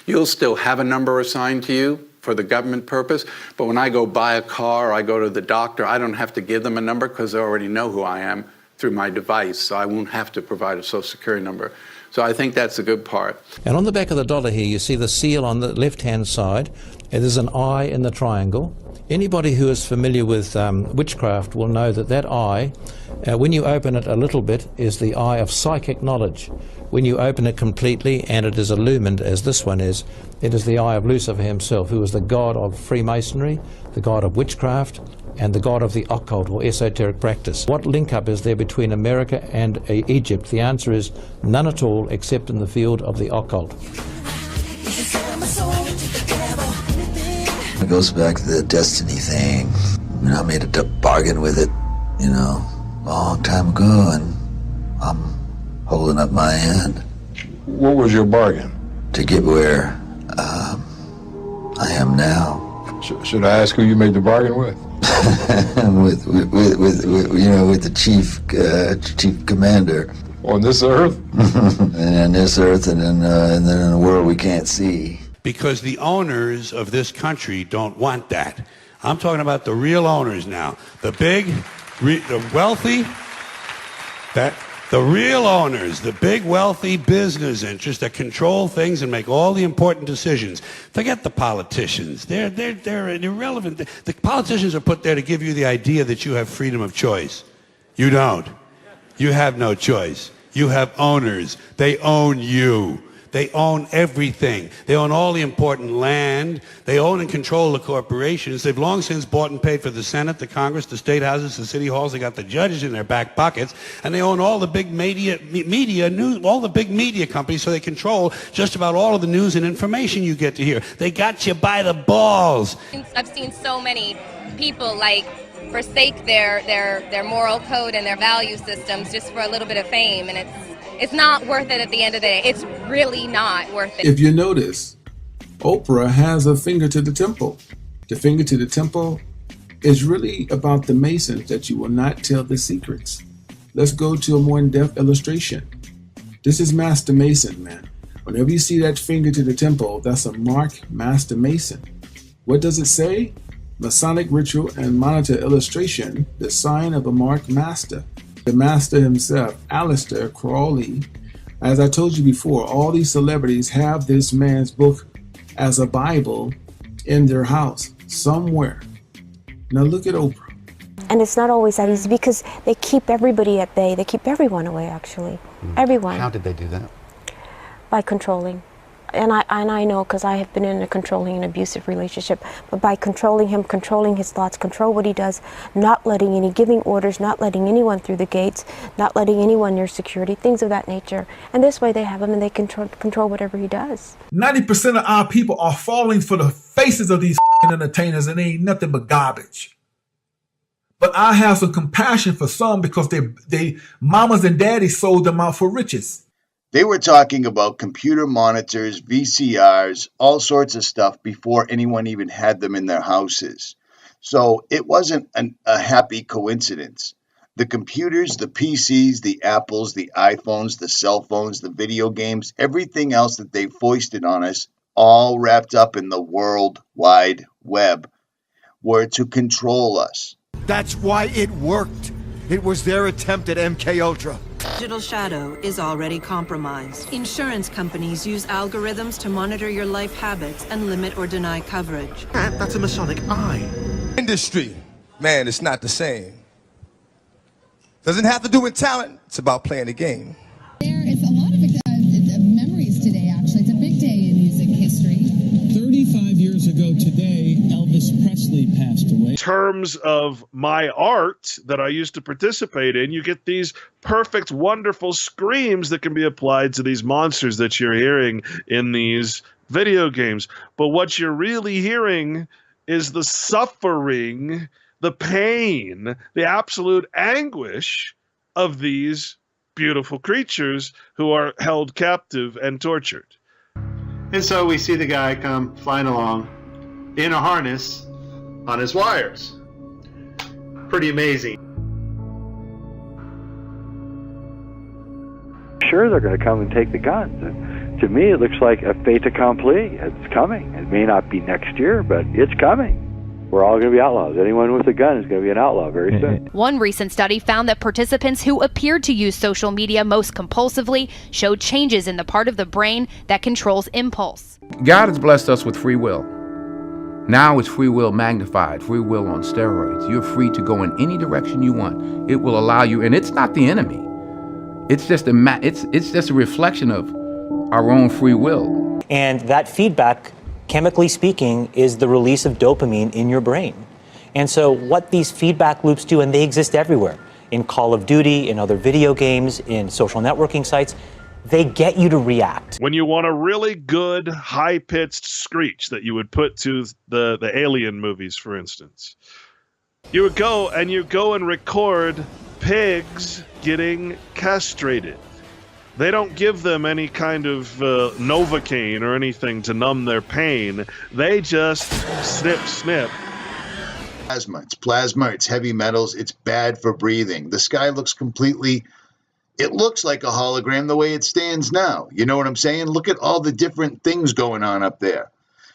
You'll still have a number assigned to you for the government purpose, but when I go buy a car or I go to the doctor, I don't have to give them a number because they already know who I am through my device, so I won't have to provide a Social Security number. So I think that's a good part. And on the back of the dollar here, you see the seal on the left-hand side, and there's an eye in the triangle. Anybody who is familiar with witchcraft will know that that eye, when you open it a little bit, is the eye of psychic knowledge. When you open it completely and it is illumined, as this one is, it is the eye of Lucifer himself, who is the god of Freemasonry, the god of witchcraft, and the god of the occult or esoteric practice. What link-up is there between America and Egypt? The answer is none at all, except in the field of the occult. It goes back to the destiny thing. I mean, I made a bargain with it, you know, a long time ago, and I'm holding up my end. What was your bargain? To get where I am now. Should I ask who you made the bargain with? with the chief commander. On this earth? And on this earth, and then in a world we can't see. Because the owners of this country don't want that. I'm talking about the real owners now. The big, the wealthy, the real owners, the big wealthy business interests that control things and make all the important decisions. Forget the politicians. They're irrelevant. The politicians are put there to give you the idea that you have freedom of choice. You don't. You have no choice. You have owners. They own you. They own everything. They own all the important land. They own and control the corporations. They've long since bought and paid for the Senate, the Congress, the state houses, the city halls. They got the judges in their back pockets, and they own all the big media news, all the big media companies. So they control just about all of the news and information you get to hear. They got you by the balls. I've seen so many people forsake their moral code and their value systems just for a little bit of fame, and it's not worth it at the end of the day. It's really not worth it. If you notice, Oprah has a finger to the temple. The finger to the temple is really about the Masons, that you will not tell the secrets. Let's go to a more in-depth illustration. This is Master Mason, man. Whenever you see that finger to the temple, that's a mark Master Mason. What does it say? Masonic ritual and monitor illustration, the sign of a marked master. The master himself, Aleister Crowley. As I told you before, all these celebrities have this man's book as a Bible in their house somewhere. Now look at Oprah. And it's not always that easy because they keep everybody at bay. They keep everyone away, actually. Everyone. How did they do that? By controlling. And I know because I have been in a controlling and abusive relationship, but by controlling him, controlling his thoughts, control what he does, not letting giving orders, not letting anyone through the gates, not letting anyone near security, things of that nature. And this way they have him and they control whatever he does. 90% of our people are falling for the faces of these entertainers, and they ain't nothing but garbage. But I have some compassion for some because they mamas and daddies sold them out for riches. They were talking about computer monitors, VCRs, all sorts of stuff before anyone even had them in their houses. So it wasn't a happy coincidence. The computers, the PCs, the Apples, the iPhones, the cell phones, the video games, everything else that they foisted on us, all wrapped up in the World Wide Web, were to control us. That's why it worked. It was their attempt at MKUltra. Digital shadow is already compromised. Insurance companies use algorithms to monitor your life habits and limit or deny coverage. That's a Masonic eye. Industry, man, it's not the same. Doesn't have to do with talent. It's about playing the game. There is a lot of memories today, actually. It's a big day in music history. 35 years ago today, Elvis Presley passed away. In terms of my art that I used to participate in, you get these perfect, wonderful screams that can be applied to these monsters that you're hearing in these video games. But what you're really hearing is the suffering, the pain, the absolute anguish of these beautiful creatures who are held captive and tortured. And so we see the guy come flying along in a harness on his wires. Pretty amazing. Sure, they're going to come and take the guns. to me, it looks like a fait accompli. It's coming. It may not be next year, but it's coming. We're all going to be outlaws. Anyone with a gun is going to be an outlaw very soon. One recent study found that participants who appeared to use social media most compulsively showed changes in the part of the brain that controls impulse. God has blessed us with free will. Now it's free will magnified, free will on steroids. You're free to go in any direction you want. It will allow you, and it's not the enemy. It's just it's just a reflection of our own free will. And that feedback, chemically speaking, is the release of dopamine in your brain. And so what these feedback loops do, and they exist everywhere, in Call of Duty, in other video games, in social networking sites, they get you to react. When you want a really good high-pitched screech that you would put to the Alien movies, for instance, you would go and record pigs getting castrated. They don't give them any kind of Novocaine or anything to numb their pain. They just snip. Plasma, it's heavy metals, it's bad for breathing. The sky looks it looks like a hologram the way it stands now. You know what I'm saying? Look at all the different things going on up there.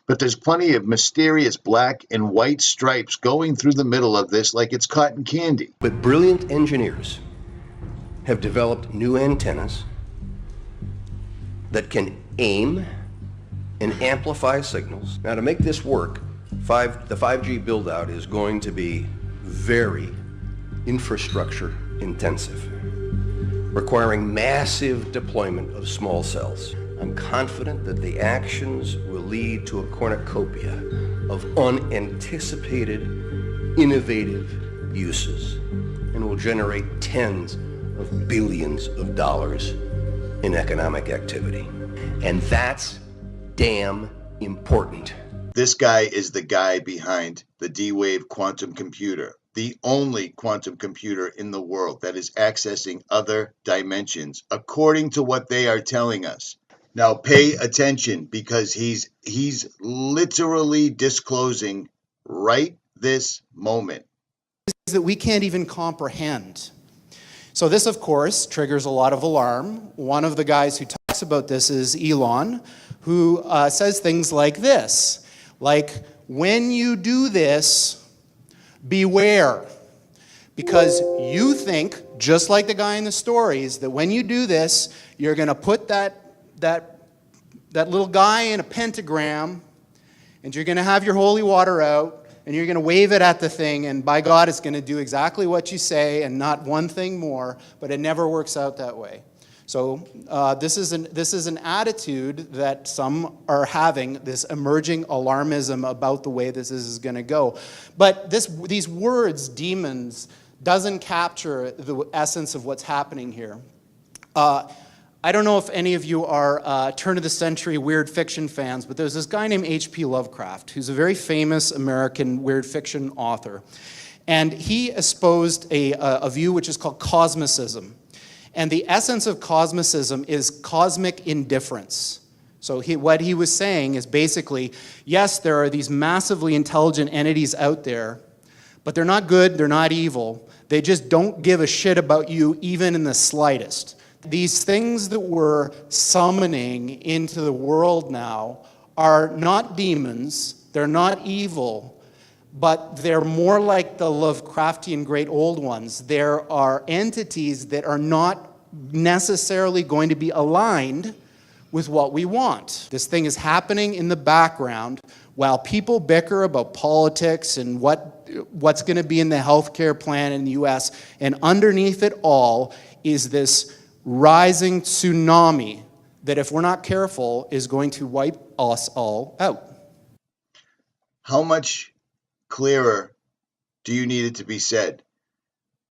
But there's plenty of mysterious black and white stripes going through the middle of this like it's cotton candy. But brilliant engineers have developed new antennas that can aim and amplify signals. Now, to make this work, the 5G build-out is going to be very infrastructure intensive, requiring massive deployment of small cells. I'm confident that the actions will lead to a cornucopia of unanticipated, innovative uses and will generate tens of billions of dollars in economic activity. And that's damn important. This guy is the guy behind the D-Wave quantum computer, the only quantum computer in the world that is accessing other dimensions, according to what they are telling us. Now pay attention, because he's literally disclosing right this moment that we can't even comprehend. So this, of course, triggers a lot of alarm. One of the guys who talks about this is Elon, who says things like this, like, when you do this, beware. Because you think, just like the guy in the stories, that when you do this, you're going to put that little guy in a pentagram, and you're going to have your holy water out, and you're going to wave it at the thing, and by God, it's going to do exactly what you say and not one thing more, but it never works out that way. So this is an attitude that some are having, this emerging alarmism about the way this is going to go. But these words, demons, doesn't capture the essence of what's happening here. I don't know if any of you are turn-of-the-century weird fiction fans, but there's this guy named H.P. Lovecraft, who's a very famous American weird fiction author. And he espoused a view which is called cosmicism. And the essence of cosmicism is cosmic indifference. So what he was saying is basically, yes, there are these massively intelligent entities out there, but they're not good, they're not evil. They just don't give a shit about you even in the slightest. These things that we're summoning into the world now are not demons, they're not evil, but they're more like the Lovecraftian great old ones. There are entities that are not necessarily going to be aligned with what we want. This thing is happening in the background while people bicker about politics and what's going to be in the healthcare plan in the US, and underneath it all is this rising tsunami that, if we're not careful, is going to wipe us all out. How much clearer do you need it to be said?